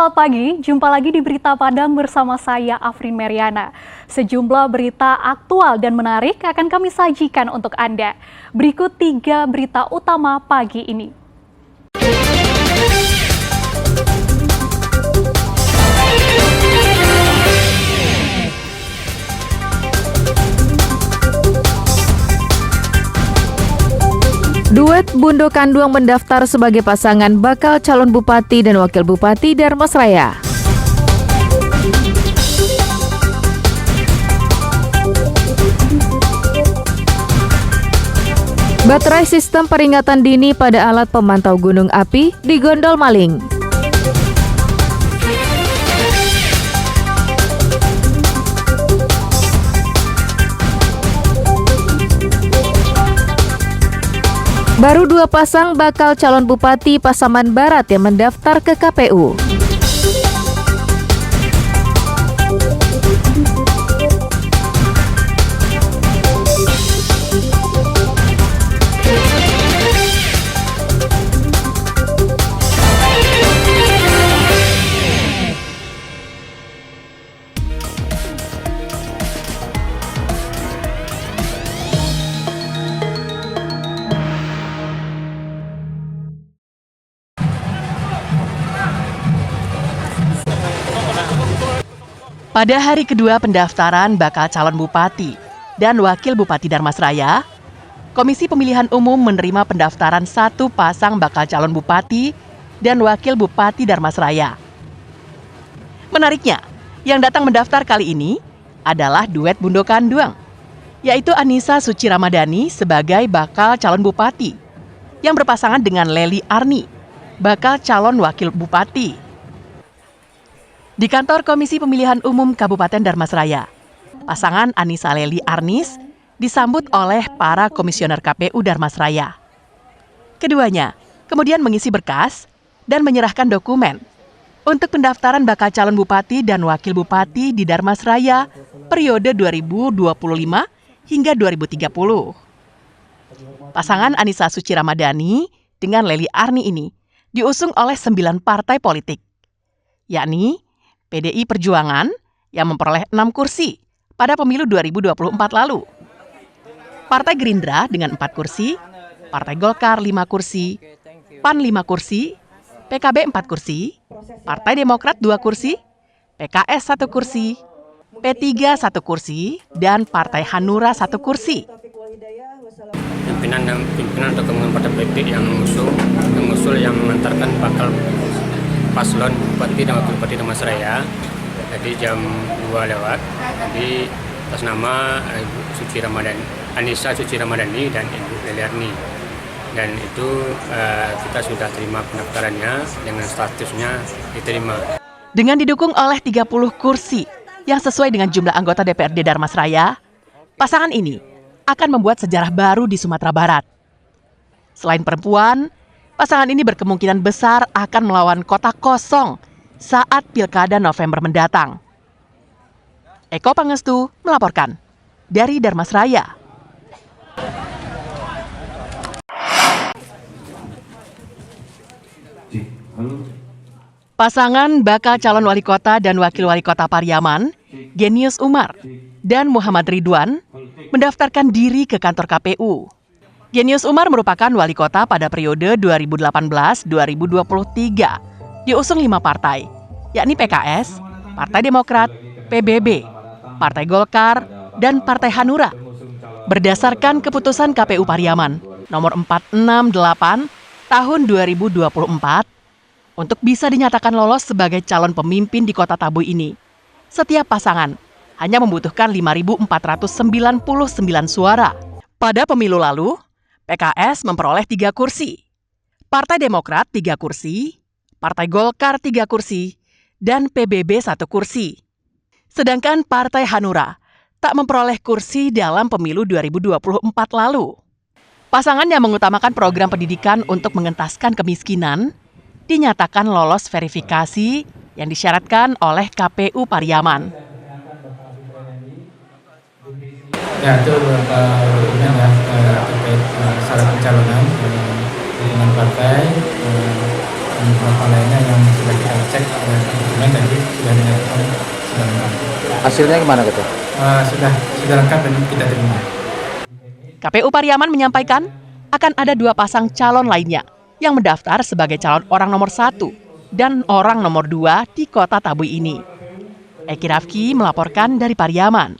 selamat pagi. Jumpa lagi di Berita Padang bersama saya, Afrin Meriana. Sejumlah berita aktual dan menarik akan kami sajikan untuk Anda. Berikut 3 berita utama pagi ini. Duet Bundo Kanduang mendaftar sebagai pasangan bakal calon bupati dan wakil bupati Darmasraya. Baterai sistem peringatan dini pada alat pemantau gunung api digondol maling. Baru 2 pasang bakal calon bupati Pasaman Barat yang mendaftar ke KPU. Pada hari kedua pendaftaran bakal calon bupati dan wakil bupati Darmasraya, Komisi Pemilihan Umum menerima pendaftaran 1 pasang bakal calon bupati dan wakil bupati Darmasraya. Menariknya, yang datang mendaftar kali ini adalah duet Bundo Kanduang, yaitu Anissa Suci Ramadhani sebagai bakal calon bupati, yang berpasangan dengan Lely Arni, bakal calon wakil bupati. Di kantor Komisi Pemilihan Umum Kabupaten Darmasraya, pasangan Anissa Lely Arnis disambut oleh para komisioner KPU Darmasraya. Keduanya kemudian mengisi berkas dan menyerahkan dokumen untuk pendaftaran bakal calon bupati dan wakil bupati di Darmasraya periode 2025 hingga 2030. Pasangan Anissa Suci Ramadhani dengan Lely Arni ini diusung oleh 9 partai politik, yakni PDI Perjuangan yang memperoleh 6 kursi pada pemilu 2024 lalu. Partai Gerindra dengan 4 kursi, Partai Golkar 5 kursi, PAN 5 kursi, PKB 4 kursi, Partai Demokrat 2 kursi, PKS 1 kursi, P3 1 kursi, dan Partai Hanura 1 kursi. Pimpinan atau gabungan partai politik yang mengusul yang mengantarkan bakal paslon bupati dan wakil bupati Darmasraya. Jadi jam 2 lewat. Jadi atas nama Ibu Suci Ramadhani, Anissa Suci Ramadhani dan Ibu Lely Arni. Dan itu kita sudah terima pendaftarannya dengan statusnya diterima. Dengan didukung oleh 30 kursi yang sesuai dengan jumlah anggota DPRD Darmasraya, pasangan ini akan membuat sejarah baru di Sumatera Barat. Selain perempuan, pasangan ini berkemungkinan besar akan melawan kota kosong saat Pilkada November mendatang. Eko Pangestu melaporkan dari Darmasraya. Pasangan bakal calon wali kota dan wakil wali kota Pariaman, Genius Umar dan Muhammad Ridwan, mendaftarkan diri ke kantor KPU. Genius Umar merupakan wali kota pada periode 2018-2023, diusung 5 partai, yakni PKS, Partai Demokrat, PBB, Partai Golkar, dan Partai Hanura. Berdasarkan keputusan KPU Pariaman nomor 468 tahun 2024, untuk bisa dinyatakan lolos sebagai calon pemimpin di Kota Tabuy ini, setiap pasangan hanya membutuhkan 5.499 suara. Pada pemilu lalu, PKS memperoleh 3 kursi, Partai Demokrat 3 kursi, Partai Golkar 3 kursi, dan PBB 1 kursi. Sedangkan Partai Hanura tak memperoleh kursi dalam pemilu 2024 lalu. Pasangan yang mengutamakan program pendidikan untuk mengentaskan kemiskinan dinyatakan lolos verifikasi yang disyaratkan oleh KPU Pariaman. Ya, itu terkait syarat pencalonan dengan partai, beberapa lainnya yang sudah kita cek dan dokumen tadi sudah dinyatakan sudah lengkap. Hasilnya gimana gitu? Sudah lengkap dan kita terima. KPU Pariaman menyampaikan akan ada 2 pasang calon lainnya yang mendaftar sebagai calon orang nomor 1 dan orang nomor 2 di Kota Tabui ini. Eki Rafki melaporkan dari Pariaman.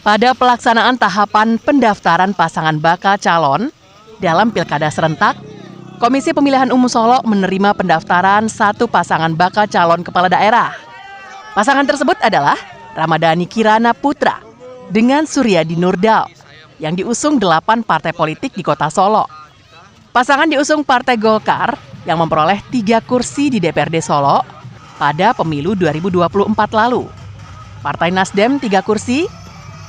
Pada pelaksanaan tahapan pendaftaran pasangan bakal calon dalam Pilkada serentak, Komisi Pemilihan Umum Solo menerima pendaftaran 1 pasangan bakal calon kepala daerah. Pasangan tersebut adalah Ramadhani Kirana Putra dengan Suryadi Nurdal yang diusung 8 partai politik di Kota Solo. Pasangan diusung Partai Golkar yang memperoleh 3 kursi di DPRD Solo pada pemilu 2024 lalu. Partai Nasdem 3 kursi,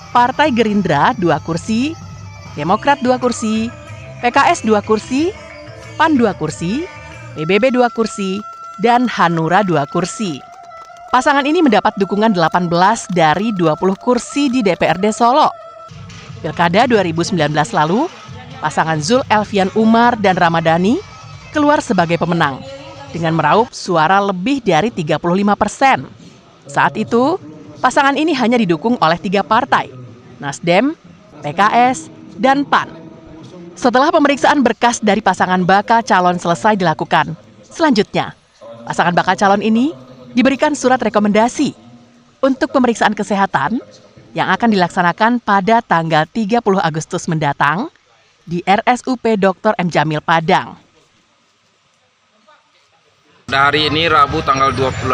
Partai Gerindra 2 kursi, Demokrat 2 kursi, PKS 2 kursi, PAN 2 kursi, PBB 2 kursi, dan Hanura 2 kursi. Pasangan ini mendapat dukungan 18 dari 20 kursi di DPRD Solo. Pilkada 2019 lalu, pasangan Zul Elvian Umar dan Ramadhani keluar sebagai pemenang dengan meraup suara lebih dari 35%. Saat itu, pasangan ini hanya didukung oleh 3 partai, Nasdem, PKS, dan PAN. Setelah pemeriksaan berkas dari pasangan bakal calon selesai dilakukan, selanjutnya, pasangan bakal calon ini diberikan surat rekomendasi untuk pemeriksaan kesehatan yang akan dilaksanakan pada tanggal 30 Agustus mendatang di RSUP Dr. M. Jamil Padang. Hari ini Rabu tanggal 28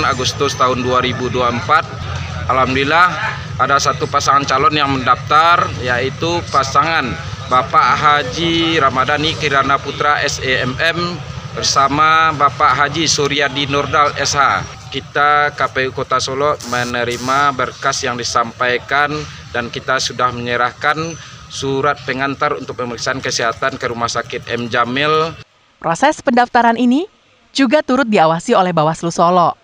Agustus tahun 2024, alhamdulillah ada 1 pasangan calon yang mendaftar, yaitu pasangan Bapak Haji Ramadhani Kirana Putra SEMM bersama Bapak Haji Suryadi Nurdal SH. Kita KPU Kota Solo menerima berkas yang disampaikan dan kita sudah menyerahkan surat pengantar untuk pemeriksaan kesehatan ke Rumah Sakit M. Jamil. Proses pendaftaran ini juga turut diawasi oleh Bawaslu Solo.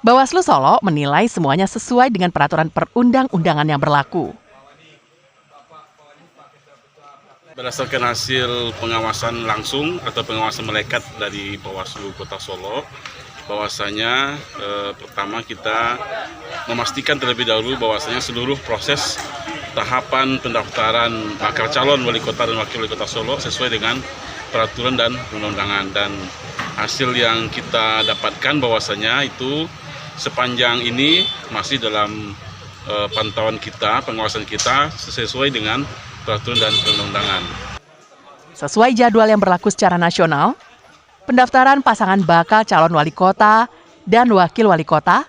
Bawaslu Solo menilai semuanya sesuai dengan peraturan perundang-undangan yang berlaku. Berdasarkan hasil pengawasan langsung atau pengawasan melekat dari Bawaslu Kota Solo, bahwasanya pertama kita memastikan terlebih dahulu bahwasanya seluruh proses tahapan pendaftaran bakal calon wali kota dan wakil wali kota Solo sesuai dengan peraturan dan perundang-undangan, dan hasil yang kita dapatkan bahwasanya itu sepanjang ini masih dalam pantauan kita, pengawasan kita sesuai dengan peraturan dan perundang-undangan. Sesuai jadwal yang berlaku secara nasional, pendaftaran pasangan bakal calon wali kota dan wakil wali kota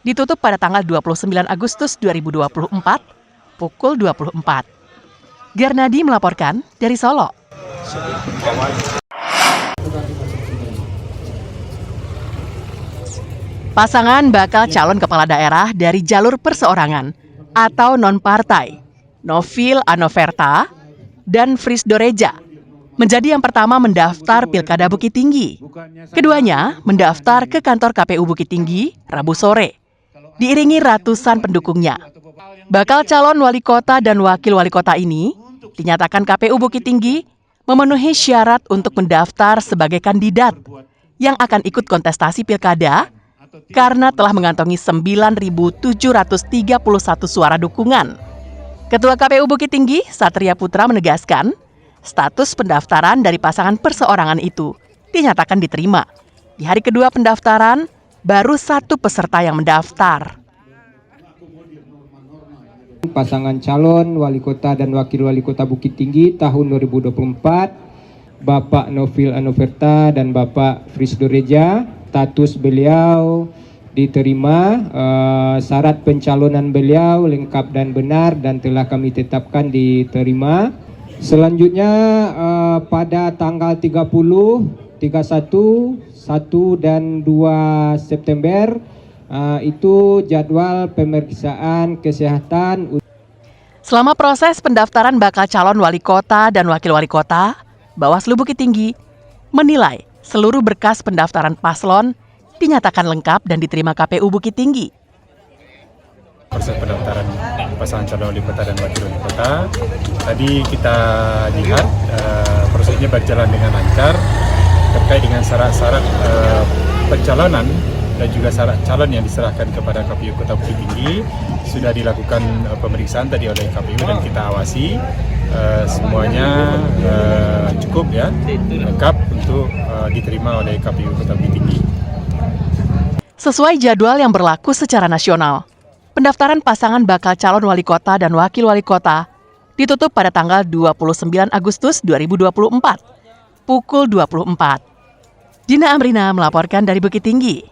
ditutup pada tanggal 29 Agustus 2024 pukul 24. Garnadi melaporkan dari Solo. Pasangan bakal calon kepala daerah dari jalur perseorangan atau non-partai, Novil Anoverta dan Frisdo Reja, menjadi yang pertama mendaftar Pilkada Bukit Tinggi. Keduanya mendaftar ke kantor KPU Bukit Tinggi Rabu sore, diiringi ratusan pendukungnya. Bakal calon wali kota dan wakil wali kota ini dinyatakan KPU Bukit Tinggi memenuhi syarat untuk mendaftar sebagai kandidat yang akan ikut kontestasi Pilkada karena telah mengantongi 9.731 suara dukungan. Ketua KPU Bukit Tinggi, Satria Putra, menegaskan status pendaftaran dari pasangan perseorangan itu dinyatakan diterima. Di hari kedua pendaftaran, baru 1 peserta yang mendaftar. Pasangan calon wali kota dan wakil wali kota Bukit Tinggi tahun 2024, Bapak Novil Anoverta dan Bapak Frisdo Reja, status beliau diterima, syarat pencalonan beliau lengkap dan benar dan telah kami tetapkan diterima. Selanjutnya pada tanggal 30, 31, 1 dan 2 September itu jadwal pemeriksaan kesehatan. Selama proses pendaftaran bakal calon wali kota dan wakil wali kota, Bawaslu Bukit Tinggi menilai seluruh berkas pendaftaran paslon dinyatakan lengkap dan diterima KPU Bukit Tinggi. proses pendaftaran pasangan calon wali kota dan wakil wali kota. Tadi kita lihat prosesnya berjalan dengan lancar terkait dengan syarat-syarat pencalonan dan juga syarat calon yang diserahkan kepada KPU Kota Bukit Tinggi sudah dilakukan pemeriksaan tadi oleh KPU dan kita awasi semuanya cukup ya, lengkap untuk diterima oleh KPU Kota Bukit Tinggi. Sesuai jadwal yang berlaku secara nasional, pendaftaran pasangan bakal calon wali kota dan wakil wali kota ditutup pada tanggal 29 Agustus 2024, pukul 24. Dina Amrina melaporkan dari Bukit Tinggi.